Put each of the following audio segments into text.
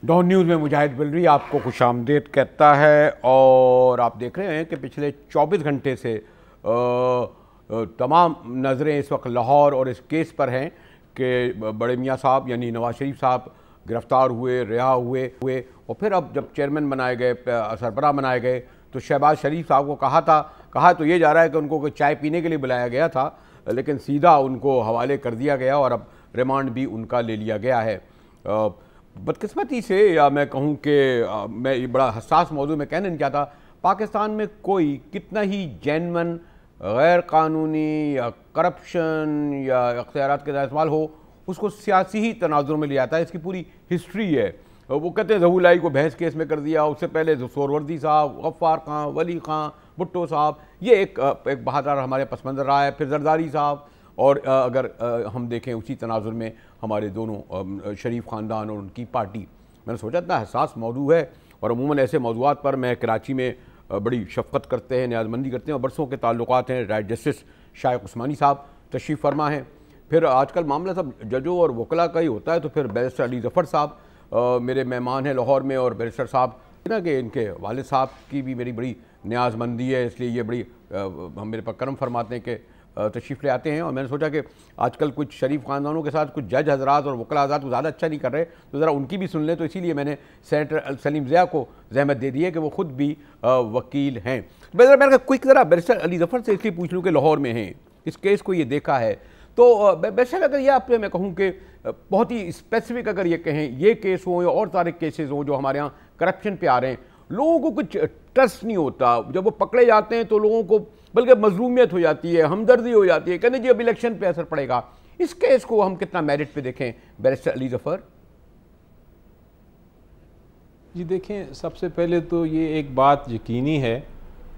Don news में मुजाहिद बिलरी आपको खुशामदीद कहता है। और आप देख रहे हैं कि पिछले 24 घंटे से तमाम नज़रें इस वक्त लाहौर और इस केस पर हैं कि बड़े मियाँ साहब यानी नवाज शरीफ साहब गिरफ़्तार हुए, रिहा हुए और फिर अब जब चेयरमैन बनाए गए, सरबराह बनाए गए, तो शहबाज शरीफ साहब को कहा तो ये जा रहा है कि उनको कोई चाय पीने के लिए बुलाया गया था, लेकिन सीधा उनको हवाले कर दिया गया और अब रिमांड भी उनका ले लिया गया है। बदकिस्मती से, या मैं कहूँ कि मैं ये बड़ा हसास मौजू में कहना नहीं चाहता, पाकिस्तान में कोई कितना ही जेन्युइन गैर कानूनी या करप्शन या अख्तियारात के इस्तेमाल हो, उसको सियासी ही तनाजुर में ले आता है। इसकी पूरी हिस्ट्री है। वो कहते हैं ज़हूलाई को भैंस केस में कर दिया, उससे पहले सोहरवर्दी साहब, गफ्फार खां, वली खां, भुट्टो साहब, ये एक बहादुर हमारे पस मंज़र रहा है, फिर जरदारी साहब, और अगर हम देखें उसी तनाजुर में हमारे दोनों शरीफ ख़ानदान और उनकी पार्टी। मैंने सोचा इतना हसास मौजू है और अमूमन ऐसे मौजूआत पर मैं कराची में बड़ी शफ़क़त करते हैं, न्याज़मंदी करते हैं और बरसों के ताल्लुकात हैं। राइट जस्टिस शाइख उस्मानी साहब तशरीफ़ फरमा हैं। फिर आजकल मामला सब जजों और वकला का ही होता है, तो फिर बैरिस्टर अली ज़फ़र साहब मेरे मेहमान हैं लाहौर में, और बैरिस्टर साहब ना कि इनके वालिद साहब की भी मेरी बड़ी न्याज़मंदी है, इसलिए ये बड़ी हम मेरे पर करम फरमाते हैं कि तशरीफ़ ले आते हैं। और मैंने सोचा कि आजकल कुछ शरीफ ख़ानदानों के साथ कुछ जज हजरात और वकला हजरात को ज़्यादा अच्छा नहीं कर रहे, तो ज़रा उनकी भी सुन लें, तो इसीलिए मैंने सेनेटर सलीम ज़िया को ज़हमत दे दी है कि वो ख़ुद भी वकील हैं। मैंने क्विक ज़रा बैरिस्टर अली ज़फ़र से इसलिए पूछ लूँ कि लाहौर में हैं, इस केस को ये देखा है, तो बैरिस्टर अगर ये आपसे मैं कहूँ कि बहुत ही स्पेसिफिक अगर ये कहें, ये केस हो या और सारे केसेस हों जो हमारे यहाँ करप्शन पे आ रहे हैं, लोगों को कुछ ट्रस्ट नहीं होता। जब वो पकड़े जाते हैं तो लोगों को बल्कि मजलूमियत हो जाती है, हमदर्दी हो जाती है, कहते जी अब इलेक्शन पे असर पड़ेगा। इस केस को हम कितना मेरिट पे देखें बैरिस्टर अली ज़फ़र? जी देखें, सबसे पहले तो ये एक बात यकीनी है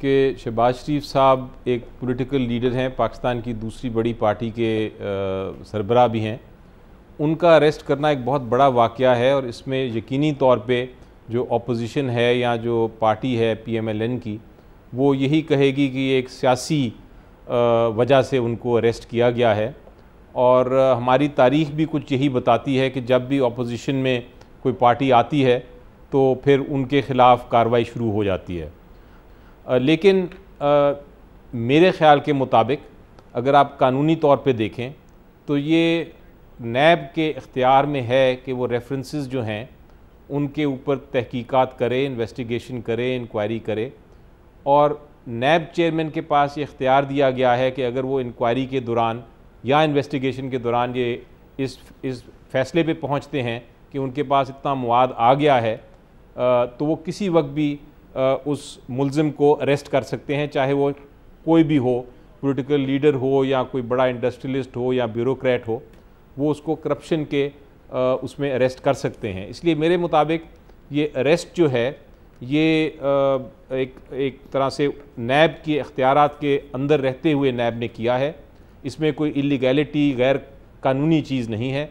कि शहबाज शरीफ साहब एक पॉलिटिकल लीडर हैं, पाकिस्तान की दूसरी बड़ी पार्टी के सरबराह भी हैं। उनका अरेस्ट करना एक बहुत बड़ा वाक़या है और इसमें यकीनी तौर पे जो अपोजिशन है या जो पार्टी है PMLN की, वो यही कहेगी कि एक सियासी वजह से उनको अरेस्ट किया गया है। और हमारी तारीख़ भी कुछ यही बताती है कि जब भी अपोजिशन में कोई पार्टी आती है तो फिर उनके ख़िलाफ़ कार्रवाई शुरू हो जाती है। लेकिन मेरे ख़्याल के मुताबिक अगर आप कानूनी तौर पे देखें तो ये नैब के इख्तियार में है कि वो रेफरेंसेस जो हैं उनके ऊपर तहकीकात करे, इन्वेस्टिगेशन करे, इंक्वायरी करे। और नैब चेयरमैन के पास ये इख्तियार दिया गया है कि अगर वो इंक्वायरी के दौरान या इन्वेस्टिगेशन के दौरान ये इस फैसले पे पहुंचते हैं कि उनके पास इतना मवाद आ गया है, तो वो किसी वक्त भी उस मुल्ज़िम को अरेस्ट कर सकते हैं, चाहे वो कोई भी हो, पॉलिटिकल लीडर हो या कोई बड़ा इंडस्ट्रियलिस्ट हो या ब्यूरोक्रेट हो, वो उसको करप्शन के उसमें अरेस्ट कर सकते हैं। इसलिए मेरे मुताबिक ये अरेस्ट जो है ये एक तरह से नैब के इख्तियारात के अंदर रहते हुए नैब ने किया है। इसमें कोई इलीगैलिटी, गैर कानूनी चीज़ नहीं है।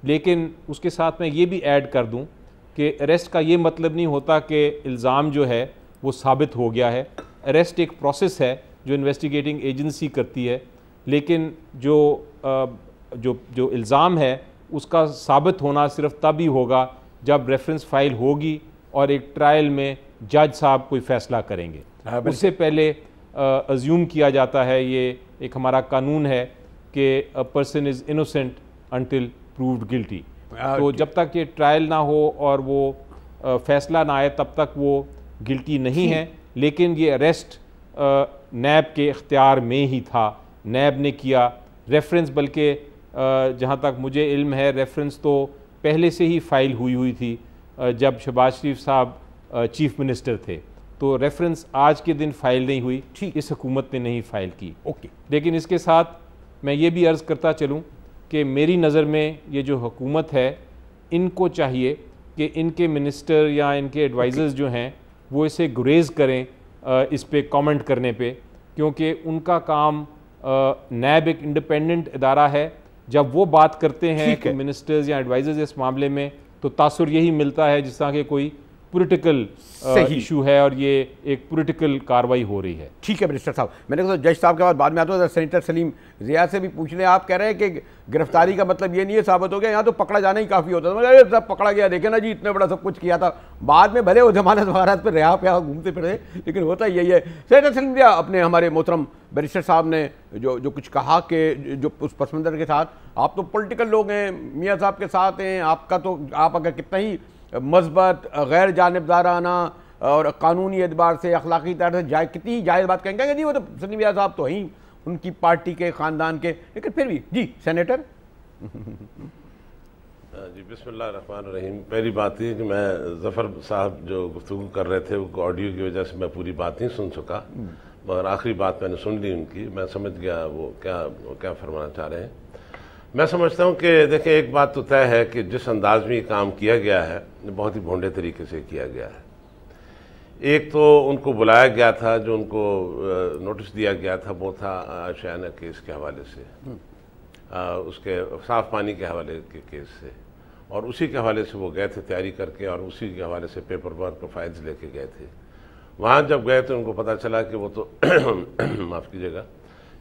लेकिन उसके साथ मैं ये भी ऐड कर दूं कि अरेस्ट का ये मतलब नहीं होता कि इल्ज़ाम जो है वो साबित हो गया है। अरेस्ट एक प्रोसेस है जो इन्वेस्टिगेटिंग एजेंसी करती है, लेकिन जो इल्ज़ाम है उसका साबित होना सिर्फ तब ही होगा जब रेफरेंस फाइल होगी और एक ट्रायल में जज साहब कोई फ़ैसला करेंगे। उससे पहले अज्यूम किया जाता है, ये एक हमारा कानून है कि a person is innocent until proved guilty. तो जब तक ये ट्रायल ना हो और वो फ़ैसला ना आए तब तक वो गिल्टी नहीं है। लेकिन ये अरेस्ट नैब के इख्तियार में ही था, नैब ने किया। रेफरेंस बल्कि जहाँ तक मुझे इल्म है रेफरेंस तो पहले से ही फ़ाइल हुई थी जब शहबाज शरीफ साहब चीफ मिनिस्टर थे, तो रेफरेंस आज के दिन फ़ाइल नहीं हुई, इस हुकूमत ने नहीं फ़ाइल की। लेकिन इसके साथ मैं ये भी अर्ज़ करता चलूँ कि मेरी नज़र में ये जो हुकूमत है, इनको चाहिए कि इनके मिनिस्टर या इनके एडवाइज़र्स जो हैं वो इसे गुरेज़ करें इस पे कमेंट करने पे, क्योंकि उनका काम नैब एक इंडिपेंडेंट इदारा है। जब वो बात करते हैं मिनिस्टर्स या एडवाइज़र्स इस मामले में, तो तासुर यही मिलता है जिस तरह के कोई पॉलिटिकल इशू है और ये एक पॉलिटिकल कार्रवाई हो रही है। ठीक है मिनिस्टर साहब, मैंने कहा जज साहब के बाद में आता हूँ। सेनेटर सलीम रियाज से भी पूछ लें, आप कह रहे हैं कि गिरफ्तारी का मतलब ये नहीं है साबित हो गया, यहाँ तो पकड़ा जाना ही काफ़ी होता था। अरे सब पकड़ा गया, देखे ना जी इतना बड़ा सब कुछ किया था, बाद में भले वो जमानत वगैरह पर रिहा पे घूमते फिरे, लेकिन होता यही है। सेनेटर सलीम रियाज, अपने हमारे मोहतरम बैरिस्टर साहब ने जो कुछ कहा कि जो उस पस मंज़र के साथ, आप तो पॉलिटिकल लोग हैं, मियाँ साहब के साथ हैं, आपका तो आप अगर कितना ही मस्बत गैर जानिबदाराना और कानूनी एतबार से अखलाकी तरह से कितनी ही जायज़ बात कहेंगे जी, वो तो सलीम रियाज साहब तो ही उनकी पार्टी के ख़ानदान के, लेकिन फिर भी जी सेनेटर। जी बिस्मिल्लाह रहमान रहीम। पहली बात ये कि मैं ज़फ़र साहब जो गुफ्तगू कर रहे थे वो ऑडियो की वजह से मैं पूरी बात नहीं सुन सका, मगर आखिरी बात मैंने सुन ली उनकी, मैं समझ गया वो क्या फरमाना चाह रहे हैं। मैं समझता हूँ कि देखिए एक बात तो तय है कि जिस अंदाज में ये काम किया गया है बहुत ही भोंडे तरीके से किया गया है। एक तो उनको बुलाया गया था, जो उनको नोटिस दिया गया था वो था आशियाना केस के हवाले से, उसके साफ पानी के हवाले के केस से, और उसी के हवाले से वो गए थे तैयारी करके, और उसी के हवाले से पेपर वर्क और फाइल्स लेके गए थे। वहाँ जब गए तो उनको पता चला कि वो तो माफ़ कीजिएगा,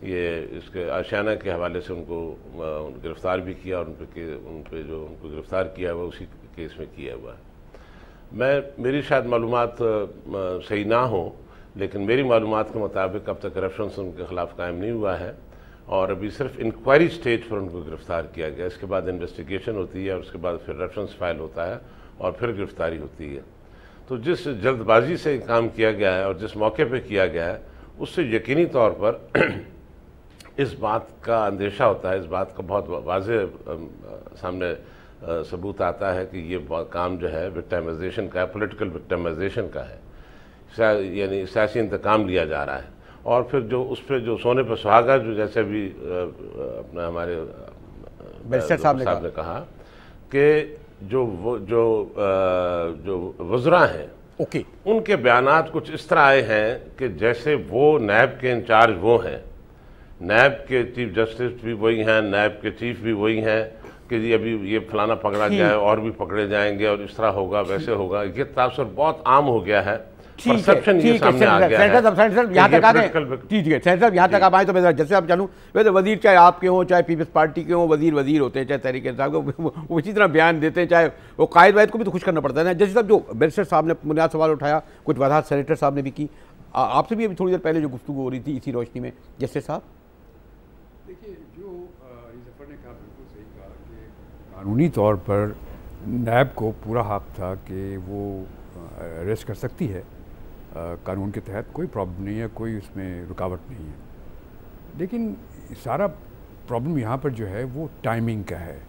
ये इसके आशियाना के हवाले से उनको गिरफ़्तार भी किया, और उन पे जो उनको गिरफ़्तार किया हुआ उसी केस में किया हुआ है। मेरी शायद मालूमात सही ना हो, लेकिन मेरी मालूमात के मुताबिक अब तक रेफरेंस उनके ख़िलाफ़ कायम नहीं हुआ है, और अभी सिर्फ इंक्वायरी स्टेज पर उनको गिरफ़्तार किया गया। इसके बाद इन्वेस्टिगेशन होती है, और उसके बाद फिर रेफरेंस फाइल होता है, और फिर गिरफ़्तारी होती है। तो जिस जल्दबाजी से काम किया गया है और जिस मौके पर किया गया है, उससे यकीनी तौर पर इस बात का अंदेशा होता है, इस बात का बहुत वाज़ेह सामने सबूत आता है कि ये काम जो है विक्टिमाइजेशन का है, पॉलिटिकल विक्टिमाइजेशन का है, यानी सियासी इंतकाम लिया जा रहा है। और फिर जो उस पर जो सोने पर सुहागा, जो जैसे भी अपना हमारे बैरिस्टर साहब ने कहा कि जो वज़रा हैं, ओके, उनके बयानात कुछ इस तरह आए हैं कि जैसे वो नैब के इंचार्ज वो हैं, नैब के चीफ जस्टिस भी वही हैं, नैब के चीफ भी वही हैं, कि जी अभी ये फलाना पकड़ा गया है और भी पकड़े जाएंगे और इस तरह होगा वैसे होगा। ये तासुर बहुत आम हो गया है, परसेप्शन ये सामने आ गया है। यहाँ तक आ गए, ठीक है सेनेटर साहब, यहाँ तक आप आए तो मैं जैसे आप जानूँ, वैसे वजीर चाहे आपके हों चाहे पीपल्स पार्टी के हों, वजीर होते हैं, चाहे तहरीक इंसाफ के, वो इसी तरह बयान देते हैं, चाहे वो कायद वायद को भी तो खुश करना पड़ता है ना। जैसे साहब जो बैरिस्टर साहब ने बुनियाद सवाल उठाया, कुछ वजाहत सेनेटर साहब ने भी की, आपसे भी अभी थोड़ी देर पहले जो गुफ्तगू हो रही थी इसी रोशनी में, जैसे साहब देखिए जो ज़फ़र ने कहा बिल्कुल सही कहा कि कानूनी तौर पर नैब को पूरा हक था कि वो अरेस्ट कर सकती है, कानून के तहत कोई प्रॉब्लम नहीं है, कोई उसमें रुकावट नहीं है। लेकिन सारा प्रॉब्लम यहाँ पर जो है वो टाइमिंग का है।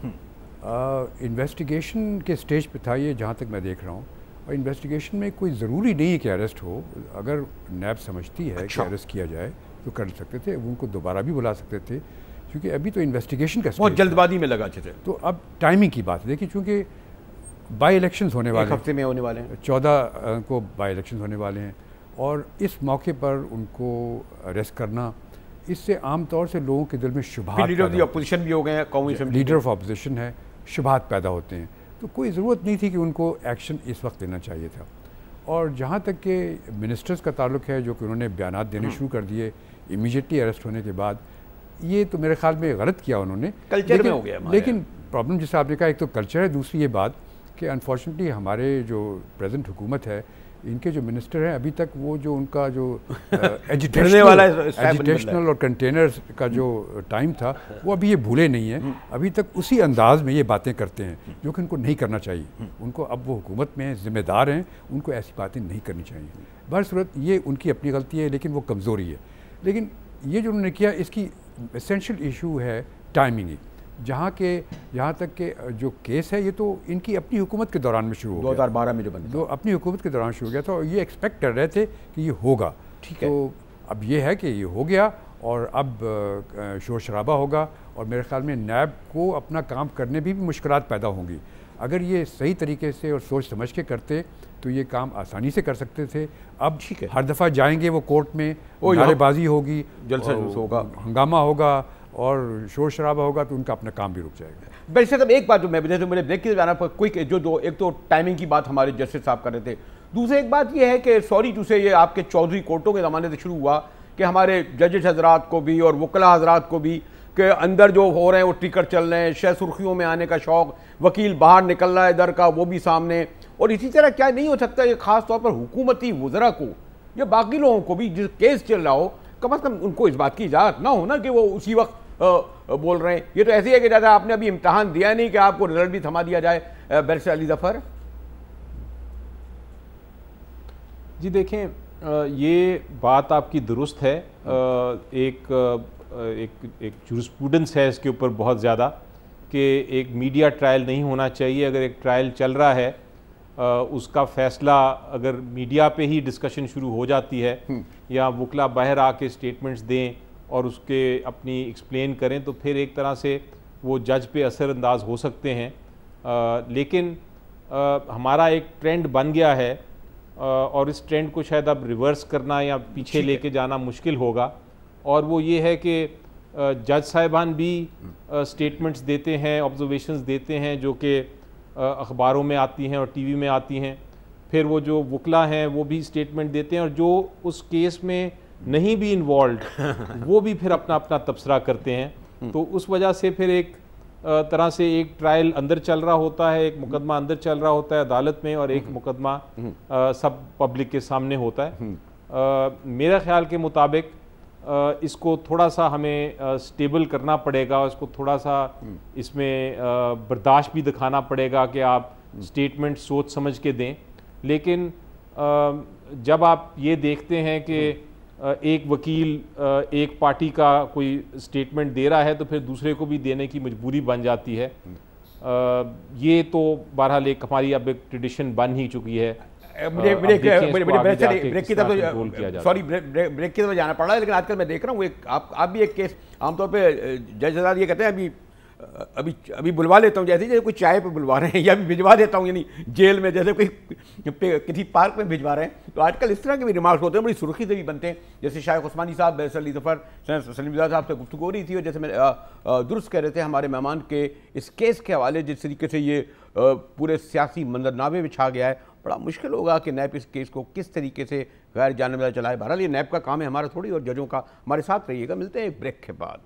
इन्वेस्टिगेशन के स्टेज पे था ये, जहाँ तक मैं देख रहा हूँ, और इन्वेस्टिगेशन में कोई ज़रूरी नहीं है कि अरेस्ट हो। अगर नैब समझती है कि अरेस्ट किया जाए तो कर सकते थे, उनको दोबारा भी बुला सकते थे, क्योंकि अभी तो इन्वेस्टिगेशन का बहुत जल्दबाजी में लगा थे। तो अब टाइमिंग की बात है, देखिए चूँकि बाई इलेक्शंस होने वाले हैं, हफ्ते में होने वाले हैं, 14 को बाई इलेक्शंस होने वाले हैं, और इस मौके पर उनको अरेस्ट करना, इससे आम तौर से लोगों के दिल में शुभात, लीडर ऑफ द अपोजिशन भी हो गए हैं, कौमी लीडर ऑफ अपोजिशन है, शुभात पैदा होते हैं। तो कोई ज़रूरत नहीं थी कि उनको एक्शन इस वक्त लेना चाहिए था। और जहाँ तक कि मिनिस्टर्स का ताल्लुक है, जो कि उन्होंने बयानात देने शुरू कर दिए इमीडिएटली अरेस्ट होने के बाद, ये तो मेरे ख्याल में गलत किया उन्होंने, कल्चर में हो गया। लेकिन प्रॉब्लम जैसे आपने कहा, एक तो कल्चर है, दूसरी ये बात कि अनफॉर्चुनेटली हमारे जो प्रेजेंट हुकूमत है, इनके जो मिनिस्टर हैं, अभी तक वो जो उनका जो एजुटेशनल और कंटेनर्स का जो टाइम था, वो अभी ये भूले नहीं है, अभी तक उसी अंदाज में ये बातें करते हैं, जो कि उनको नहीं करना चाहिए। उनको अब वो हुकूमत में ज़िम्मेदार हैं, उनको ऐसी बातें नहीं करनी चाहिए। बहरसूरत ये उनकी अपनी गलती है, लेकिन वो कमज़ोरी है। लेकिन ये जो उन्होंने किया, इसकी एसेंशियल इशू है टाइमिंग। जहाँ तक के जो केस है, ये तो इनकी अपनी हुकूमत के दौरान में शुरू हो गया, 2012 में जो बना, जो अपनी हुकूमत के दौरान शुरू हो गया था, और ये एक्सपेक्ट कर रहे थे कि ये होगा। ठीक है, तो अब ये है कि ये हो गया, और अब शोर शराबा होगा, और मेरे ख्याल में नैब को अपना काम करने भी मुश्किलात पैदा होंगी। अगर ये सही तरीके से और सोच समझ के करते तो ये काम आसानी से कर सकते थे। अब हर दफ़ा जाएंगे वो कोर्ट में, नारेबाजी होगी, जलसा होगा, हंगामा होगा, और शोर शराबा होगा तो उनका अपना काम भी रुक जाएगा। वैसे साहब एक बात जो मैं जैसे मेरे ब्रेक की जाना पर क्विक जो एक तो टाइमिंग की बात हमारे जस्टिस साहब कर रहे थे, दूसरी एक बात ये है कि सॉरी टू से ये आपके चौधरी कोर्टों के ज़माने से शुरू हुआ कि हमारे जजेस हजरात को भी और वकला हजरात को भी के अंदर जो हो रहे हैं वो टिकट चल रहे हैं, शह सुर्खियों में आने का शौक, वकील बाहर निकल रहा है इधर का वो भी सामने, और इसी तरह क्या नहीं हो सकता ये ख़ास तौर पर हुकूमती वज़रा को या बाकी लोगों को भी जिस केस चल रहा हो कम अज़ कम उनको इस बात की इजाज़त ना हो ना कि वो उसी वक्त बोल रहे हैं। ये तो ऐसे ही है कि ज़्यादा आपने अभी इम्तहान दिया नहीं कि आपको रिजल्ट भी थमा दिया जाए। बैरिस्टर अली ज़फ़र जी देखें, ये बात आपकी दुरुस्त है। एक जूरिस्प्रूडेंस है इसके ऊपर बहुत ज़्यादा कि एक मीडिया ट्रायल नहीं होना चाहिए। अगर एक ट्रायल चल रहा है उसका फ़ैसला अगर मीडिया पे ही डिस्कशन शुरू हो जाती है या वकला बाहर आके स्टेटमेंट्स दें और उसके अपनी एक्सप्लेन करें तो फिर एक तरह से वो जज पे असरअंदाज हो सकते हैं। लेकिन हमारा एक ट्रेंड बन गया है और इस ट्रेंड को शायद अब रिवर्स करना या पीछे लेके जाना मुश्किल होगा, और वो ये है कि जज साहिबान भी स्टेटमेंट्स देते हैं, ऑब्जर्वेशंस देते हैं जो कि अखबारों में आती हैं और टीवी में आती हैं। फिर वो जो वकला हैं वो भी स्टेटमेंट देते हैं और जो उस केस में नहीं भी इन्वॉल्व वो भी फिर अपना अपना तबसरा करते हैं। तो उस वजह से फिर एक तरह से एक ट्रायल अंदर चल रहा होता है, एक मुकदमा अंदर चल रहा होता है अदालत में और एक मुकदमा सब पब्लिक के सामने होता है। मेरा ख्याल के मुताबिक इसको थोड़ा सा हमें स्टेबल करना पड़ेगा, इसको थोड़ा सा इसमें बर्दाश्त भी दिखाना पड़ेगा कि आप स्टेटमेंट सोच समझ के दें। लेकिन जब आप ये देखते हैं कि एक वकील एक पार्टी का कोई स्टेटमेंट दे रहा है तो फिर दूसरे को भी देने की मजबूरी बन जाती है। ये तो बहरहाल एक हमारी अब एक ट्रेडिशन बन ही चुकी है। ब्रेक की तरफ जाना पड़ रहा है, लेकिन आजकल मैं देख रहा हूँ आप भी एक केस आमतौर पे जज हज़रात ये कहते हैं अभी बुलवा लेता हूँ, जैसे कोई चाय पे बुलवा रहे हैं या भी भिजवा देता हूँ, यानी जेल में जैसे कोई किसी पार्क में भिजवा रहे हैं। तो आजकल इस तरह के भी रिमार्क्स होते हैं, बड़ी सुर्खी से भी बनते हैं। जैसे शाइख उस्मानी साहब, बैरिस्टर अली ज़फ़र, सलीम साहब से गुफ्तगू हो रही थी और जैसे मैं दुरुस्त कह रहे थे हमारे मेहमान के इस केस के हवाले जिस तरीके से ये पूरे सियासी मंजरनामे में छा गया है, बड़ा मुश्किल होगा कि नैब इस केस को किस तरीके से गैर जानबदार चलाए। बहरहाल ये नैब का काम है, हमारा थोड़ी, और जजों का। हमारे साथ रहिएगा, मिलते हैं एक ब्रेक के बाद।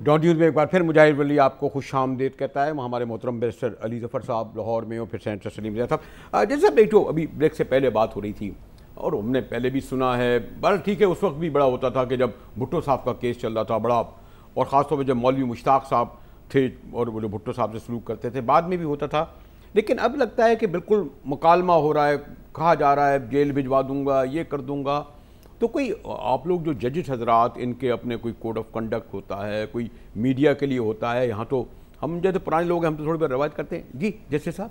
डॉट न्यूज़ में एक बार फिर मुजाहिर वली आपको खुश आमदीद कहता है। हमारे मोहतरम बैरिस्टर अली ज़फ़र साहब लाहौर में और फिर सेनेटर सलीम साहब। जैसे एक जो अभी ब्रेक से पहले बात हो रही थी और हमने पहले भी सुना है, बस ठीक है, उस वक्त भी बड़ा होता था कि जब भुट्टो साहब का केस चल रहा था बड़ा, और ख़ासतौर पर जब मौलवी मुश्ताक साहब थे और वो जो भुट्टो साहब से सलूक करते थे, बाद में भी होता था। लेकिन अब लगता है कि बिल्कुल मुकालमा हो रहा है, कहा जा रहा है जेल भिजवा दूंगा, ये कर दूंगा। तो कोई आप लोग जो जजेस हजरात, इनके अपने कोई कोड ऑफ कंडक्ट होता है, कोई मीडिया के लिए होता है? यहाँ तो हम जैसे पुराने लोग हैं, हम तो थोड़ी बहुत रवायत करते हैं। जी जैसे साहब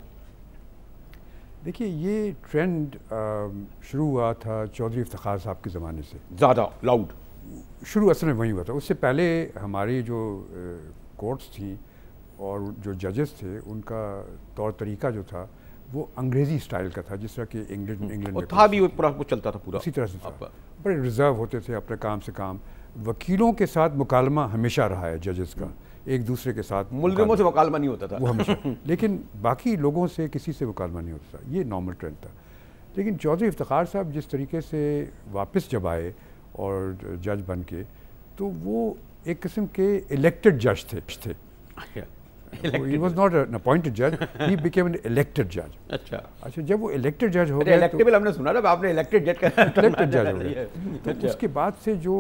देखिए, ये ट्रेंड शुरू हुआ था चौधरी इफ्तिखार साहब के ज़माने से, ज़्यादा लाउड शुरू असल में वही हुआ था। उससे पहले हमारी जो कोर्ट्स थी और जो जजेस थे उनका तौर तरीका जो था वो अंग्रेज़ी स्टाइल का था, जिस तरह कि इंग्लैंड में था भी, पूरा वो चलता था पूरा उसी तरह से था। बड़े रिजर्व होते थे, अपने काम से काम। वकीलों के साथ मुकालमा हमेशा रहा है जजेस का, एक दूसरे के साथ। मुलज़िमों से मुकालमा नहीं होता था वो हमेशा लेकिन बाकी लोगों से किसी से मुकालमा नहीं होता था, ये नॉर्मल ट्रेंड था। लेकिन चौधरी इफ्तिखार साहब जिस तरीके से वापस जब आए और जज बन के, तो वो एक किस्म के इलेक्टेड जज थे। He was not an appointed judge, he became an elected judge. अच्छा, जब वो elected judge हो गया, इलेक्टेबल हमने सुना ना, आपने elected judge का elected judge हो गया, तो उसके बाद से जो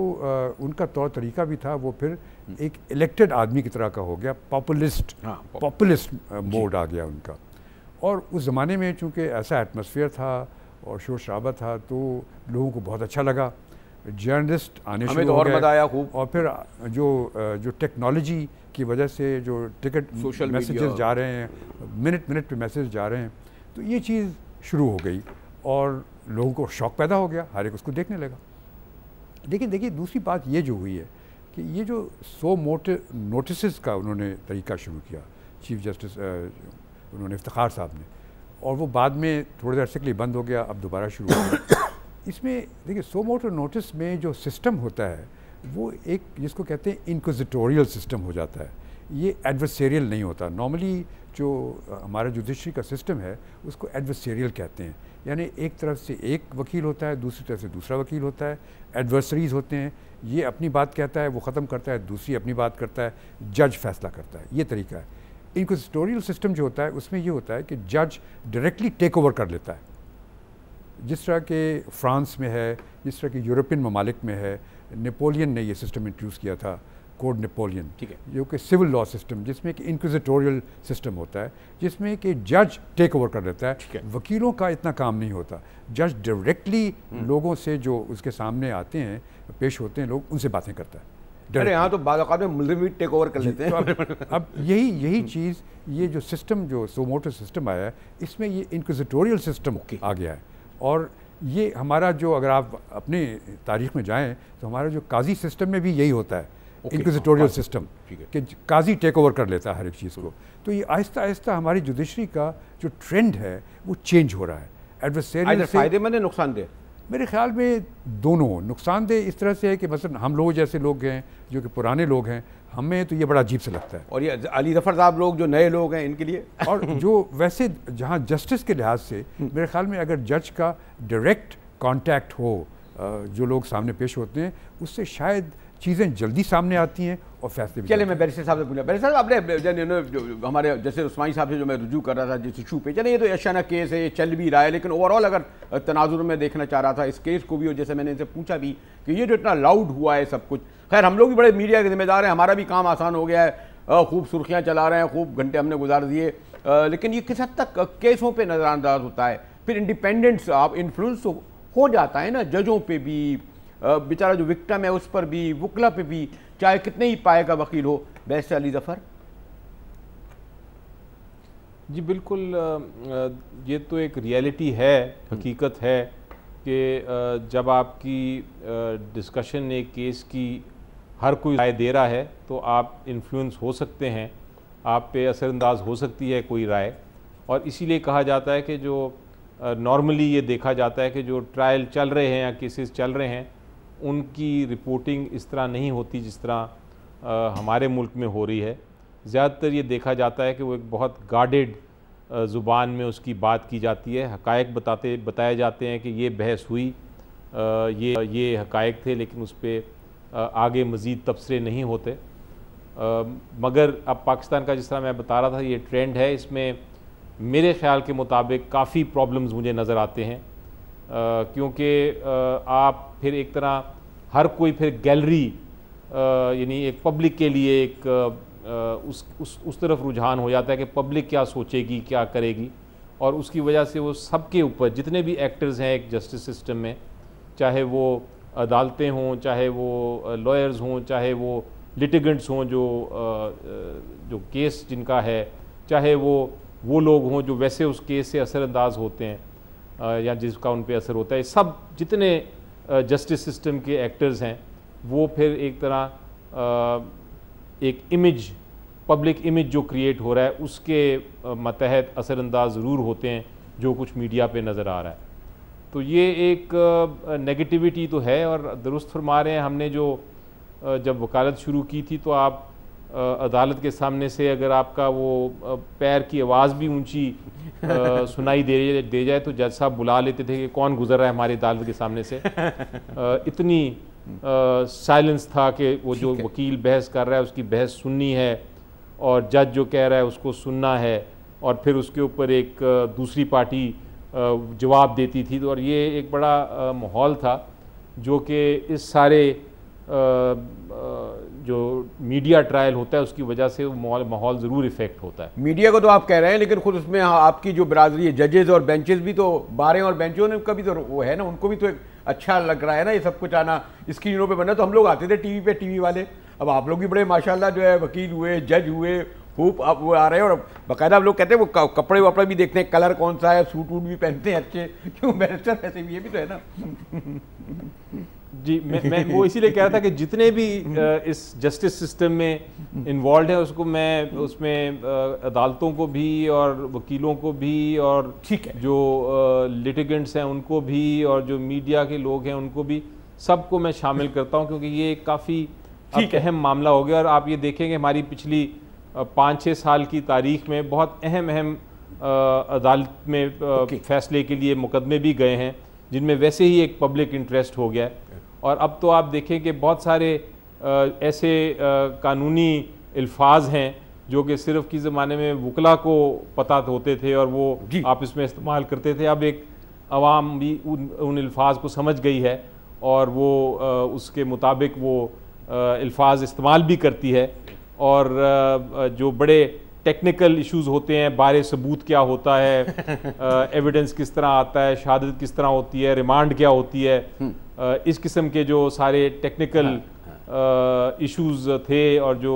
उनका तौर तरीका भी था वो फिर एक elected आदमी की तरह का हो गया, populist मोड आ गया उनका। और उस ज़माने में चूँकि ऐसा एटमॉस्फेयर था और शोर शराबा था तो लोगों को बहुत अच्छा लगा, जर्नलिस्ट आने शुरू हो गए, और फिर जो टेक्नोलॉजी की वजह से जो टिकट सोशल मैसेजेस जा रहे हैं, मिनट पे मैसेज जा रहे हैं, तो ये चीज़ शुरू हो गई और लोगों को शौक़ पैदा हो गया, हर एक उसको देखने लगा। लेकिन देखिए, दूसरी बात ये जो हुई है कि ये जो नोटिस का उन्होंने तरीका शुरू किया, चीफ जस्टिस उन्होंने इफ्तिखार साहब ने, और वो बाद में थोड़े अरसे के लिए बंद हो गया, अब दोबारा शुरू हो गया। इसमें देखिए सो मोटो नोटिस में जो सिस्टम होता है वो एक जिसको कहते हैं इंक्विजिटोरियल सिस्टम हो जाता है, ये एडवर्सेरियल नहीं होता। नॉर्मली जो हमारा जुडिशरी का सिस्टम है उसको एडवर्सेरियल कहते हैं, यानी एक तरफ से एक वकील होता है, दूसरी तरफ से दूसरा वकील होता है, एडवर्सरीज होते हैं, ये अपनी बात कहता है, वो ख़त्म करता है, दूसरी अपनी बात करता है, जज फैसला करता है, ये तरीका है। इंक्विजिटोरियल सिस्टम जो होता है उसमें ये होता है कि जज डायरेक्टली टेक ओवर कर लेता है, जिस तरह के फ्रांस में है, जिस तरह के यूरोपियन ममालिक में है। नेपोलियन ने ये सिस्टम इंट्रोड्यूस किया था, कोड नेपोलियन, ठीक है, जो कि सिविल लॉ सिस्टम, जिसमें कि इंक्विजिटोरियल सिस्टम होता है, जिसमें कि जज टेक ओवर कर लेता है। वकीलों का इतना काम नहीं होता, जज डायरेक्टली लोगों से जो उसके सामने आते हैं, पेश होते हैं लोग, उनसे बातें करता है। अरे यहाँ तो बाद औक़ात में मुल्ज़िम भी टेक ओवर कर लेते हैं। तो अब यही चीज़, ये जो सिस्टम, जो सोमोटो सिस्टम आया है, इसमें ये इंक्विजिटोरियल सिस्टम आ गया है। और ये हमारा जो, अगर आप अपनी तारीख में जाएं तो हमारा जो काजी सिस्टम में भी यही होता है, इंक्विजिटोरियल सिस्टम, कि काजी टेक ओवर कर लेता है हर एक चीज़ को। तो ये आहिस्ता आहिस्ता हमारी जुडिशरी का जो ट्रेंड है वो चेंज हो रहा है। एडवर्सेरियल से फ़ायदेमंद है, नुकसानदेह? मेरे ख्याल में दोनों। नुकसानदेह इस तरह से है कि मसलन हम लोग जैसे लोग हैं जो कि पुराने लोग हैं, हमें तो ये बड़ा अजीब से लगता है। और ये अली ज़फ़र साहब लोग जो नए लोग हैं इनके लिए, और जो वैसे जहाँ जस्टिस के लिहाज से मेरे ख्याल में अगर जज का डायरेक्ट कांटेक्ट हो जो लोग सामने पेश होते हैं, उससे शायद चीज़ें जल्दी सामने आती हैं और फैसले भी। चले मैं बैरिस्टर साहब से पूछा, बैरिस्टर साहब आपने हमारे जैसे उस्मानी साहब से जो मैं रुजू कर रहा था जिस इशू पे, चले ये तो यशाना केस है, ये चल भी रहा है, लेकिन ओवरऑल अगर तनाजुर में देखना चाह रहा था इस केस को भी, और जैसे मैंने इनसे पूछा भी कि ये जो इतना लाउड हुआ है सब कुछ, खैर हम लोग भी बड़े मीडिया के जिम्मेदार हैं, हमारा भी काम आसान हो गया है, खूब सुर्खियाँ चला रहे हैं, खूब घंटे हमने गुजार दिए, लेकिन ये किस हद तक केसों पर नज़रअंदाज होता है? फिर इंडिपेंडेंस आप इन्फ्लुएंस हो जाता है ना, जजों पे भी, बेचारा जो विक्टिम है उस पर भी, वकला पे भी, चाहे कितने ही पाए का वकील हो। बैरिस्टर अली ज़फ़र जी बिल्कुल, ये तो एक रियलिटी है, हकीकत है कि जब आपकी डिस्कशन एक केस की हर कोई राय दे रहा है तो आप इन्फ्लुएंस हो सकते हैं, आप पे असरअंदाज हो सकती है कोई राय। और इसीलिए कहा जाता है कि जो नॉर्मली ये देखा जाता है कि जो ट्रायल चल रहे हैं या केसेस चल रहे हैं उनकी रिपोर्टिंग इस तरह नहीं होती जिस तरह हमारे मुल्क में हो रही है। ज़्यादातर ये देखा जाता है कि वो एक बहुत गार्डेड ज़ुबान में उसकी बात की जाती है, हक़ायक़ बताए जाते हैं कि ये बहस हुई, ये हक़ायक़ थे, लेकिन उस पर आगे मज़ीद तबसरे नहीं होते। मगर अब पाकिस्तान का जिस तरह मैं बता रहा था ये ट्रेंड है, इसमें मेरे ख़्याल के मुताबिक काफ़ी प्रॉब्लम्स मुझे नज़र आते हैं, क्योंकि आप फिर एक तरह हर कोई फिर गैलरी यानी एक पब्लिक के लिए एक उस तरफ रुझान हो जाता है कि पब्लिक क्या सोचेगी, क्या करेगी, और उसकी वजह से वो सबके ऊपर जितने भी एक्टर्स हैं एक जस्टिस सिस्टम में, चाहे वो अदालतें हों, चाहे वो लॉयर्स हों, चाहे वो लिटिगेंट्स हों जो केस जिनका है, चाहे वो लोग हों जो वैसे उस केस से असरअंदाज होते हैं या जिसका उन पे असर होता है, सब जितने जस्टिस सिस्टम के एक्टर्स हैं वो फिर एक तरह एक इमेज, पब्लिक इमेज जो क्रिएट हो रहा है उसके मतहत असरअंदाज ज़रूर होते हैं जो कुछ मीडिया पे नज़र आ रहा है। तो ये एक नेगेटिविटी तो है, और दुरुस्त फरमा रहे हैं। हमने जो जब वकालत शुरू की थी तो आप अदालत के सामने से अगर आपका वो पैर की आवाज़ भी ऊंची सुनाई दे जाए तो जज साहब बुला लेते थे कि कौन गुजर रहा है हमारी अदालत के सामने से। इतनी साइलेंस था कि वो जो वकील बहस कर रहा है उसकी बहस सुननी है और जज जो कह रहा है उसको सुनना है, और फिर उसके ऊपर एक दूसरी पार्टी जवाब देती थी। और ये एक बड़ा माहौल था जो कि इस सारे जो मीडिया ट्रायल होता है उसकी वजह से माहौल ज़रूर इफेक्ट होता है। मीडिया को तो आप कह रहे हैं, लेकिन खुद उसमें आपकी जो बिरादरी है, जजेस और बेंचेस भी तो, बारें और बेंचों ने का भी तो वो है ना, उनको भी तो एक अच्छा लग रहा है ना ये सब कुछ आना स्क्रीनों पे बना। तो हम लोग आते थे टीवी पे, टीवी वाले, अब आप लोग भी बड़े माशाल्लाह जो है वकील हुए, जज हुए, खूब अब वो आ रहे हैं, और बाकायदा हम लोग कहते हैं वो कपड़े वपड़े भी देखते हैं, कलर कौन सा है, सूट वूट भी पहनते हैं अच्छे, क्यों बैरिस्टर ऐसे भी, ये भी तो है ना। जी, मैं वो इसीलिए कह रहा था कि जितने भी इस जस्टिस सिस्टम में इन्वॉल्व है उसको मैं उसमें अदालतों को भी और वकीलों को भी और ठीक है, जो लिटिगेंट्स हैं उनको भी और जो मीडिया के लोग हैं उनको भी, सबको मैं शामिल करता हूं, क्योंकि ये काफ़ी अहम मामला हो गया। और आप ये देखेंगे हमारी पिछली 5-6 साल की तारीख में बहुत अहम अदालत में फैसले के लिए मुकदमे भी गए हैं, जिनमें वैसे ही एक पब्लिक इंटरेस्ट हो गया है। और अब तो आप देखें कि बहुत सारे ऐसे कानूनी अल्फाज हैं जो कि सिर्फ की ज़माने में वकला को पता होते थे और वो आपस में इस्तेमाल करते थे। अब एक आवाम भी उन अल्फाज को समझ गई है और वो उसके मुताबिक वो अल्फाज इस्तेमाल भी करती है। और जो बड़े टेक्निकल इश्यूज होते हैं, बारे सबूत क्या होता है, एविडेंस किस तरह आता है, शहादत किस तरह होती है, रिमांड क्या होती है, इस किस्म के जो सारे टेक्निकल इश्यूज थे और जो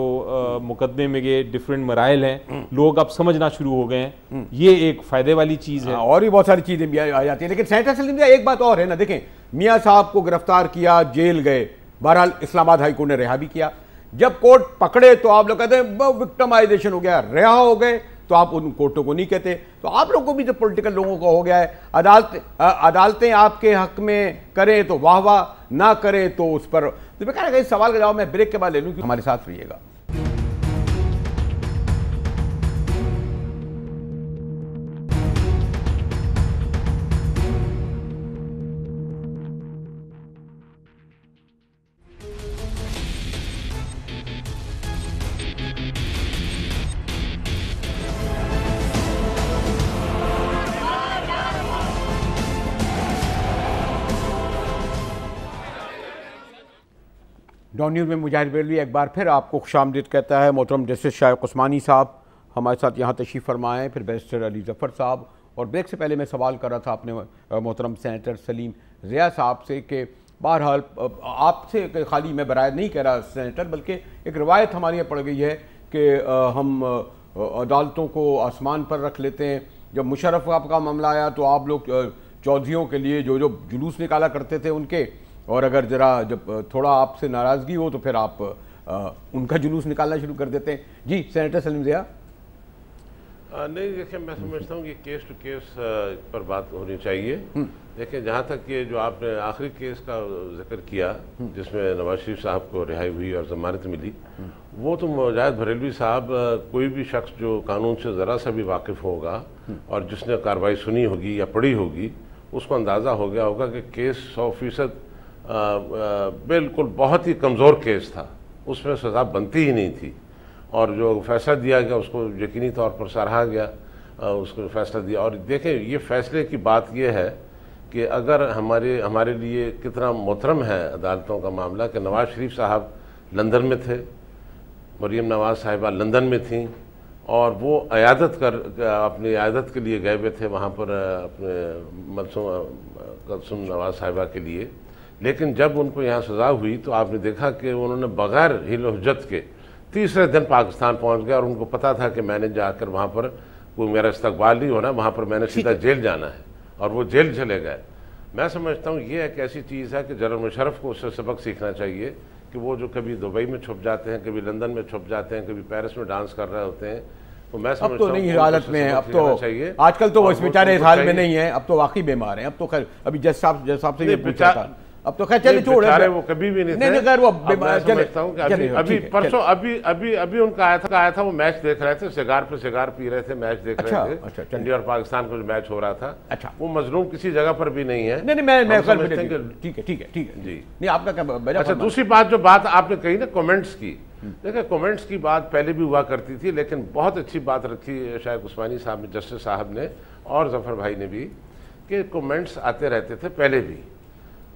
मुकदमे में ये डिफरेंट मराइल हैं, लोग अब समझना शुरू हो गए हैं। ये एक फ़ायदे वाली चीज़ है। और भी बहुत सारी चीज़ें भी आ जाती है। लेकिन सेनेटर सलीम भैया एक बात और है ना, देखें मियाँ साहब को गिरफ्तार किया, जेल गए, बहरहाल इस्लामाबाद हाई कोर्ट ने रिहा भी किया। जब कोर्ट पकड़े तो आप लोग कहते हैं विक्टिमाइजेशन हो गया, रिहा हो गए तो आप उन कोर्टों को नहीं कहते। तो आप लोगों को भी जो पॉलिटिकल लोगों को हो गया है, अदालतें आपके हक में करें तो वाह वाह, ना करें तो उस पर। तो मैं कह रहा इस सवाल का जवाब मैं ब्रेक के बाद ले लूँ, कि हमारे साथ रहिएगा। डॉन न्यूज़ में मुजाहिर बेलवी एक बार फिर आपको खुशामदीद कहता है। मोहतरम जस्टिस शाइक उस्मानी साहब हमारे साथ यहाँ तशरीफ़ फरमाएँ, फिर बैरिस्टर अली ज़फ़र साहब। और ब्रेक से पहले मैं सवाल कर रहा था अपने मोहतरम सेनेटर सलीम ज़िया साहब से कि बहरहाल आपसे खाली मैं बराए नहीं कह रहा सेनेटर, बल्कि एक रवायत हमारे यहाँ पड़ गई है कि हम अदालतों को आसमान पर रख लेते हैं। जब मुशर्रफ साहब का मामला आया तो आप लोग चौधरीयों के लिए जो जुलूस निकाला करते थे उनके, और अगर ज़रा जब थोड़ा आपसे नाराज़गी हो तो फिर आप उनका जुलूस निकालना शुरू कर देते हैं। जी सेनेटर सलीम ज़िया। नहीं, देखिए मैं समझता हूँ कि केस टू केस पर बात होनी चाहिए। देखिए जहाँ तक ये जो आपने आखिरी केस का जिक्र किया जिसमें नवाज शरीफ साहब को रिहाई हुई और ज़मानत मिली, वो तो मुजाहिद बरेलवी साहब, कोई भी शख्स जो कानून से ज़रा सा भी वाकिफ़ होगा और जिसने कार्रवाई सुनी होगी या पढ़ी होगी, उसको अंदाज़ा हो गया होगा कि केस 100% बिल्कुल बहुत ही कमज़ोर केस था, उसमें सज़ा बनती ही नहीं थी। और जो फैसला दिया गया उसको यकीनी तौर पर सराहा गया, उसको फैसला दिया। और देखें ये फैसले की बात यह है कि अगर हमारे लिए कितना मोहतरम है अदालतों का मामला कि नवाज शरीफ साहब लंदन में थे, मरीम नवाज साहिबा लंदन में थीं और वो अपनी अयादत के लिए गए हुए थे वहाँ पर अपने कुलसुम नवाज साहिबा के लिए। लेकिन जब उनको यहाँ सज़ा हुई तो आपने देखा कि उन्होंने बग़ैर हिल-ओ-हुज्जत के तीसरे दिन पाकिस्तान पहुँच गया और उनको पता था कि मैंने जाकर वहाँ पर कोई मेरा इस्तकबाल नहीं होना, वहाँ पर मैंने सीधा जेल जाना है, और वो जेल चले गए। मैं समझता हूँ ये एक ऐसी चीज़ है कि जनरल मुशर्रफ को उससे सबक सीखना चाहिए कि वो जो कभी दुबई में छुप जाते हैं, कभी लंदन में छुप जाते हैं, कभी पेरिस में डांस कर रहे होते हैं, तो मैं समझता हूँ अब तो नहीं हालत में है। अब तो चाहिए, आजकल तो वो इस बेचारे इस हाल में नहीं है, अब तो वाकई बीमार हैं। अब तो खैर अभी जज साहब से ये पूछा था, अब तो खैर चले छोड़ रहे, वो कभी भी नहीं थे। वो समझता हूँ कि अभी परसों अभी उनका आया था वो मैच देख रहे थे, सिगार पे सिगार पी रहे थे, मैच देख रहे थे, इंडिया और पाकिस्तान का मैच हो रहा था। अच्छा, वो मजलूम किसी जगह पर भी नहीं है। नहीं ठीक है जी। नहीं आपका क्या। अच्छा, दूसरी बात जो बात आपने कही ना कमेंट्स की, देखिए कमेंट्स की बात पहले भी हुआ करती थी, लेकिन बहुत अच्छी बात रखी शाइक उस्मानी साहब ने, जस्टिस साहब ने और जफर भाई ने भी, कि कमेंट्स आते रहते थे पहले भी,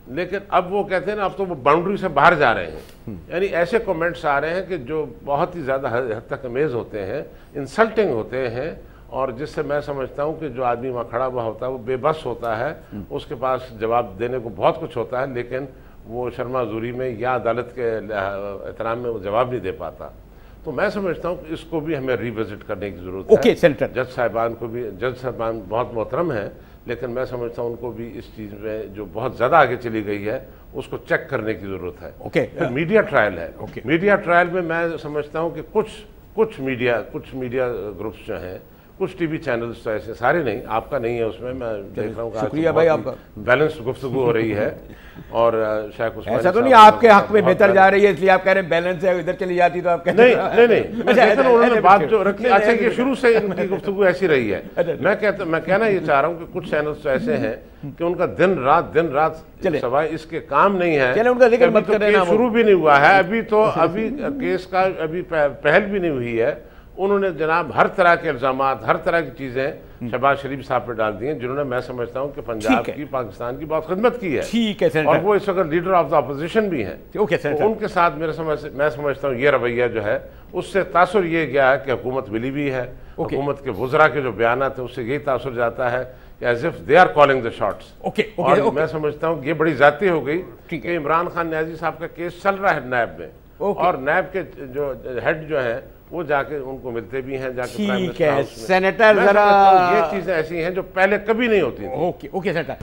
लेकिन अब वो कहते हैं ना अब तो वो बाउंड्री से बाहर जा रहे हैं। यानी ऐसे कमेंट्स आ रहे हैं कि जो बहुत ही ज़्यादा हद तक अमेज होते हैं, इंसल्टिंग होते हैं, और जिससे मैं समझता हूँ कि जो आदमी वहाँ खड़ा हुआ होता है वो बेबस होता है, उसके पास जवाब देने को बहुत कुछ होता है, लेकिन वो शर्माजूरी में या अदालत के एहतराम में वो जवाब नहीं दे पाता। तो मैं समझता हूँ कि इसको भी हमें रिविजिट करने की ज़रूरत है। जज साहिबान को भी, जज साहिबान बहुत मोहतरम हैं, लेकिन मैं समझता हूँ उनको भी इस चीज़ में जो बहुत ज़्यादा आगे चली गई है उसको चेक करने की जरूरत है। फिर मीडिया ट्रायल है। मीडिया ट्रायल में मैं समझता हूँ कि कुछ मीडिया ग्रुप्स जो हैं, कुछ टीवी चैनल्स तो ऐसे, सारे नहीं, आपका नहीं है उसमें, मैं देख रहा हूँ शुक्रिया भाई, आपका बैलेंस गुफ्तगू हो रही है। और शायद ऐसा तो नहीं आपके हक में बेहतर जा रही है इसलिए आप कह रहे हैं बैलेंस है, इधर चली जाती तो आप कहते नहीं, उन्होंने बात जो रखी, अच्छा कि शुरू से इनकी गुफ्तगू ऐसी रही है। मैं कहना ये चाह रहा हूँ कि कुछ चैनल्स तो ऐसे हैं कि उनका दिन रात सवाए इसके काम नहीं है, उनका जिक्र मत कर रहे, शुरू भी नहीं हुआ है अभी केस का अभी पहल भी नहीं हुई है। उन्होंने जनाब हर तरह के इल्जामात, हर तरह की चीजें शहबाज शरीफ साहब पे डाल दी हैं, जिन्होंने, मैं समझता हूँ कि पंजाब की, पाकिस्तान की बहुत खिदमत की है। ठीक है सर, और वो इस वक्त लीडर ऑफ द अपोजिशन भी हैं। ओके सर, तो उनके साथ मैं समझता हूँ ये रवैया जो है, उससे तासुर ये गया है कि हुकूमत मिली भी है। हुकूमत के वुज़रा के जो बयान थे उससे यही तासुर जाता है कि as if they are calling the shots. और मैं समझता हूँ ये बड़ी जाती हो गई कि इमरान खान न्याजी साहब का केस चल रहा है नैब में, और नैब के जो हेड जो है वो जाके उनको मिलते भी हैं, जाके प्राइम मिनिस्टर हाउस में। सेनेटर जरा, ये चीजें ऐसी हैं जो पहले कभी नहीं होती थी। ओके सेनेटर,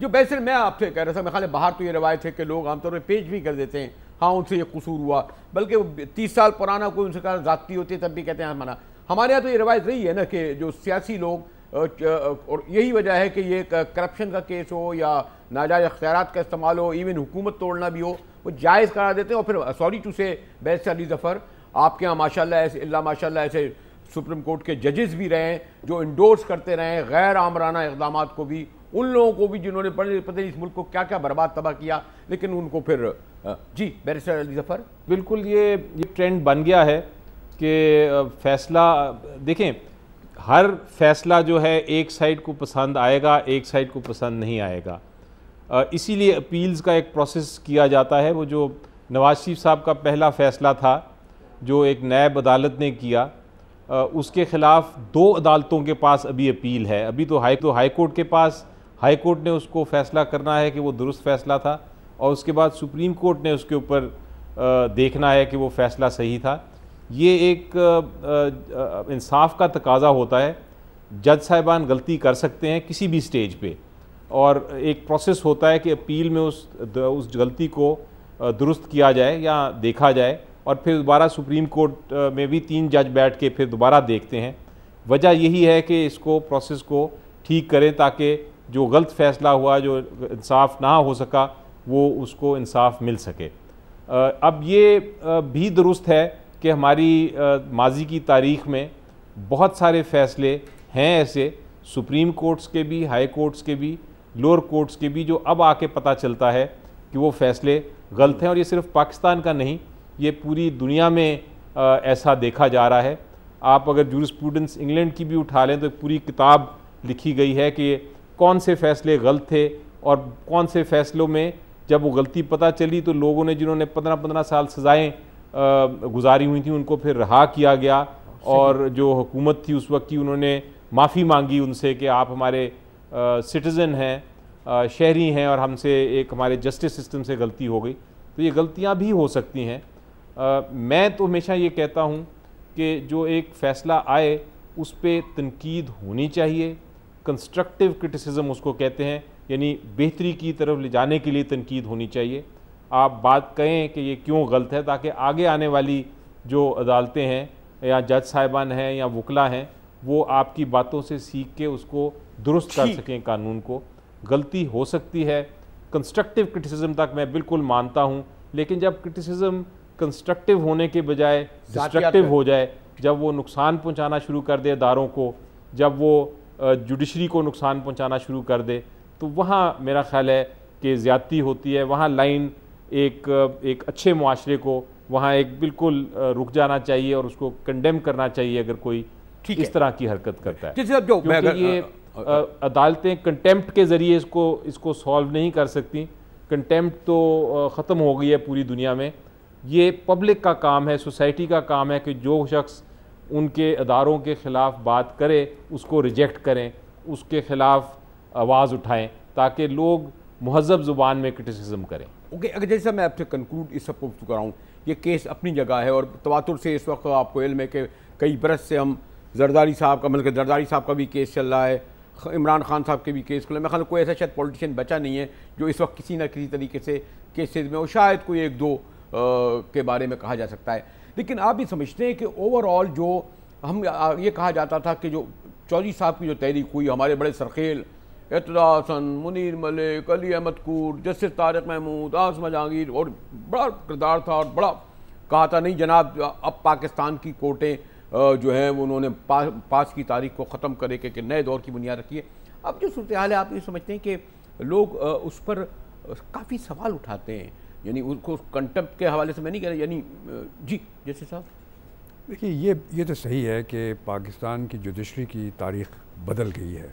जो वैसे मैं आपसे कह रहा था, मैं ख्याल बाहर तो ये रवायत है कि लोग आमतौर पर पेश भी कर देते हैं, हाँ उनसे ये कसूर हुआ, बल्कि 30 साल पुराना कोई उनसे जाती होती है तब भी कहते हैं मना। हमारे यहाँ तो ये रवायत रही है ना कि जो सियासी लोग, और यही वजह है कि ये करप्शन का केस हो या नाजायज़ अख्तियारात का इस्तेमाल हो, इवन हुकूमत तोड़ना भी हो, वो जायज़ करार देते हैं। और फिर सॉरी टू से बैरिस्टर अली ज़फ़र, आपके यहाँ माशाल्लाह ऐसे सुप्रीम कोर्ट के जजेस भी रहे हैं जो इंडोर्स करते रहे हैं गैर आमराना इक़दामात को भी, उन लोगों को भी जिन्होंने पता नहीं इस मुल्क को क्या क्या बर्बाद तबाह किया, लेकिन उनको फिर जी बैरिस्टर अली ज़फ़र। बिल्कुल ये ट्रेंड बन गया है कि फ़ैसला, देखें हर फैसला जो है एक साइड को पसंद आएगा, एक साइड को पसंद नहीं आएगा, इसीलिए अपील्स का एक प्रोसेस किया जाता है। वो जो नवाज शरीफ साहब का पहला फ़ैसला था जो एक नैब अदालत ने किया, उसके ख़िलाफ़ 2 अदालतों के पास अभी अपील है। अभी तो हाई कोर्ट के पास, हाई कोर्ट ने उसको फ़ैसला करना है कि वो दुरुस्त फ़ैसला था, और उसके बाद सुप्रीम कोर्ट ने उसके ऊपर देखना है कि वो फ़ैसला सही था। ये एक इंसाफ का तकाजा होता है। जज साहिबान गलती कर सकते हैं किसी भी स्टेज पे, और एक प्रोसेस होता है कि अपील में उस गलती को दुरुस्त किया जाए या देखा जाए, और फिर दोबारा सुप्रीम कोर्ट में भी 3 जज बैठ के फिर दोबारा देखते हैं। वजह यही है कि इसको प्रोसेस को ठीक करें ताकि जो गलत फ़ैसला हुआ, जो इंसाफ ना हो सका, वो उसको इंसाफ मिल सके। अब ये भी दुरुस्त है कि हमारी माजी की तारीख़ में बहुत सारे फ़ैसले हैं ऐसे, सुप्रीम कोर्ट्स के भी, हाई कोर्ट्स के भी, लोअर कोर्ट्स के भी, जो अब आके पता चलता है कि वो फ़ैसले गलत हैं। और ये सिर्फ पाकिस्तान का नहीं, ये पूरी दुनिया में ऐसा देखा जा रहा है। आप अगर जूरिस्प्रूडेंस इंग्लैंड की भी उठा लें तो एक पूरी किताब लिखी गई है कि कौन से फ़ैसले गलत थे और कौन से फ़ैसलों में जब वो गलती पता चली तो लोगों ने, जिन्होंने 15-15 साल सज़ाएँ गुजारी हुई थी, उनको फिर रहा किया गया, और जो हुकूमत थी उस वक्त की, उन्होंने माफ़ी मांगी उनसे कि आप हमारे सिटीज़न हैं, शहरी हैं, और हमसे एक हमारे जस्टिस सिस्टम से गलती हो गई। तो ये गलतियां भी हो सकती हैं। मैं तो हमेशा ये कहता हूँ कि जो एक फ़ैसला आए उस पर तनकीद होनी चाहिए, कंस्ट्रक्टिव क्रिटिसिज्म उसको कहते हैं, यानी बेहतरी की तरफ ले जाने के लिए तनकीद होनी चाहिए। आप बात कहें कि ये क्यों गलत है, ताकि आगे आने वाली जो अदालतें हैं या जज साहिबान हैं या वकला हैं, वो आपकी बातों से सीख के उसको दुरुस्त कर सकें कानून को। गलती हो सकती है, कंस्ट्रक्टिव क्रिटिसिज्म तक मैं बिल्कुल मानता हूँ, लेकिन जब क्रिटिसिज्म कंस्ट्रक्टिव होने के बजाय डिस्ट्रक्टिव हो जाए, जब वो नुकसान पहुँचाना शुरू कर दे अदारों को, जब वो जुडिशरी को नुकसान पहुँचाना शुरू कर दे, तो वहाँ मेरा ख्याल है कि ज़्यादती होती है। वहाँ लाइन एक अच्छे मुआशरे को वहाँ एक बिल्कुल रुक जाना चाहिए और उसको कंडेम करना चाहिए अगर कोई इस तरह की हरकत करता है। क्योंकि ये अदालतें कंटेम्प्ट के ज़रिए इसको सॉल्व नहीं कर सकती। कंटेम्प्ट तो ख़त्म हो गई है पूरी दुनिया में। ये पब्लिक का काम है, सोसाइटी का काम है कि जो शख्स उनके अदारों के ख़िलाफ़ बात करे उसको रिजेक्ट करें, उसके ख़िलाफ़ आवाज़ उठाएं, ताकि लोग मुहज़्ज़ब ज़ुबान में क्रिटिसिज्म करें। ओके, अगर जैसा मैं आपसे कंक्लूड इस सब को कराऊँ ये केस अपनी जगह है और तवातुर से इस वक्त आपको इल्म है कि कई बरस से हम जरदारी साहब का, मतलब जरदारी साहब का भी केस चल रहा है, इमरान खान साहब के भी केस खुले। मैं ख्याल कोई ऐसा शायद पॉलिटिशियन बचा नहीं है जो इस वक्त किसी न किसी तरीके से केसेज में, और शायद कोई एक दो के बारे में कहा जा सकता है। लेकिन आप भी समझते हैं कि ओवरऑल जो हम ये कहा जाता था कि जो चौधरी साहब की जो तहरीक हुई, हमारे बड़े सरखेल एतज़ाज़ हसन, मुनीर मलिक, अली अहमद कूर, जस्टिस तारिक महमूद, आसमा जहांगीर, और बड़ा किरदार था और बड़ा कहा था नहीं जनाब अब पाकिस्तान की कोर्टें जो हैं वो उन्होंने पास की तारीख को ख़त्म करे कि नए दौर की बुनियाद रखी है। अब जो सूरत हाल है आप ये समझते हैं कि लोग उस पर काफ़ी सवाल उठाते हैं, यानी उसको कंटेम्प्ट के हवाले से मैं नहीं कह रहा, यानी जी जैसे साहब देखिए ये तो सही है कि पाकिस्तान की जुडिशरी की तारीख बदल गई है।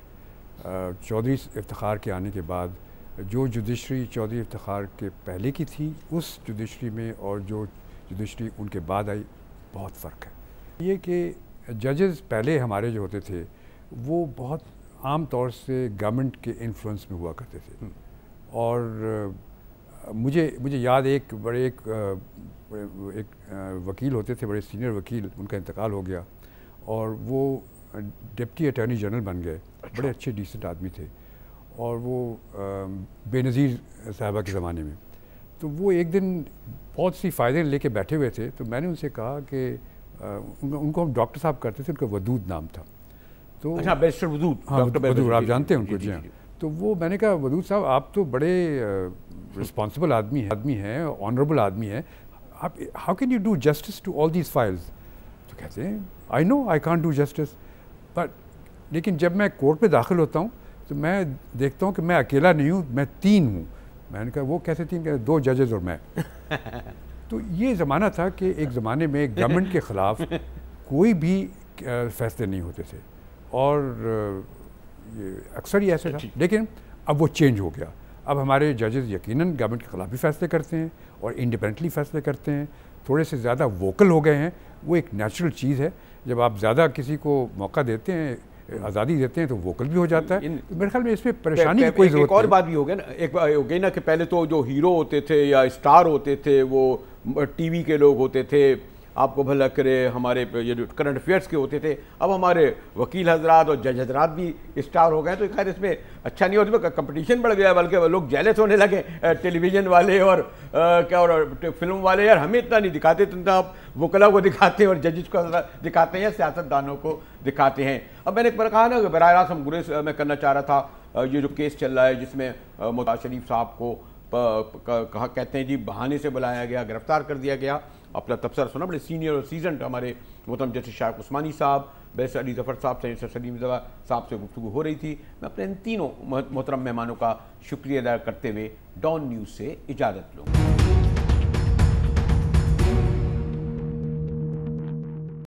चौधरी इफ्तिखार के आने के बाद जो जुडिशरी चौधरी इफ्तिखार के पहले की थी उस जुडिशरी में और जो जुडिशरी उनके बाद आई बहुत फ़र्क है। ये कि जजेस पहले हमारे जो होते थे वो बहुत आम तौर से गवर्नमेंट के इन्फ्लुएंस में हुआ करते थे, और मुझे याद एक वकील होते थे, बड़े सीनियर वकील, उनका इंतकाल हो गया और वो डिप्टी अटॉर्नी जनरल बन गए। बड़े अच्छे डिसेंट आदमी थे और वो बेनज़ीर साहबा के ज़माने में। तो वो एक दिन बहुत सी फ़ायदे लेके बैठे हुए थे, तो मैंने उनसे कहा कि उनको हम डॉक्टर साहब करते थे, उनका वदूद नाम था। तो अच्छा, बैरिस्टर वदूद, हाँ वदूद, आप जानते हैं उनको? जी हाँ। तो वो मैंने कहा वदूद साहब आप तो बड़े रिस्पॉन्सिबल आदमी हैं, ऑनरेबल आदमी हैं, आप how can you do justice to all these files? तो कहते हैं I know I can't do justice, but लेकिन जब मैं कोर्ट में दाखिल होता हूँ तो मैं देखता हूँ कि मैं अकेला नहीं हूँ, मैं 3 हूँ। मैंने कहा वो कैसे 3? कहा 2 जजेस और मैं। तो ये ज़माना था कि एक ज़माने में गवर्नमेंट के ख़िलाफ़ कोई भी फैसले नहीं होते थे, और अक्सर ही ऐसे था। लेकिन अब वो चेंज हो गया। अब हमारे जजेस यकीनन गवर्नमेंट के ख़िलाफ़ भी फैसले करते हैं और इंडिपेंडेंटली फैसले करते हैं, थोड़े से ज़्यादा वोकल हो गए हैं। वो एक नेचुरल चीज़ है, जब आप ज़्यादा किसी को मौका देते हैं, आज़ादी देते हैं, तो वोकल भी हो जाता है। तो मेरे ख्याल में इसमें परेशानी की कोई ज़रूरत नहीं। एक और बात भी हो गया ना, एक हो गई ना कि पहले तो जो हीरो होते थे या स्टार होते थे वो टीवी के लोग होते थे, आपको भला करे हमारे ये जो करंट अफेयर्स के होते थे, अब हमारे वकील हजरात और जज हजरात भी स्टार हो गए। तो खैर इसमें अच्छा नहीं, और इसमें कंपटीशन बढ़ गया, बल्कि लोग जेलस होने लगे, टेलीविज़न वाले और क्या और फिल्म वाले। यार हमें इतना नहीं दिखाते, इतना आप वकला को दिखाते हैं और जजेस को दिखाते हैं या सियासतदानों को दिखाते हैं। अब मैंने एक बार कहा ना कि बराह रास्त हम गुरेज मैं करना चाह रहा था, ये जो केस चल रहा है जिसमें मुताज शरीफ साहब को कहा कहते हैं जी बहाने से बुलाया गया, गिरफ्तार कर दिया गया। अपना तबसरा सुना, बड़े सीनियर और सीजनड हमारे मोहतरम जस्टिस शाह उस्मानी साहब, बैरिस्टर अली ज़फ़र साहब, सैयद सलीम साहब से गुफ्तगू हो रही थी। मैं अपने इन तीनों मोहतरम मेहमानों का शुक्रिया अदा करते हुए डॉन न्यूज़ से इजाज़त लूँगा।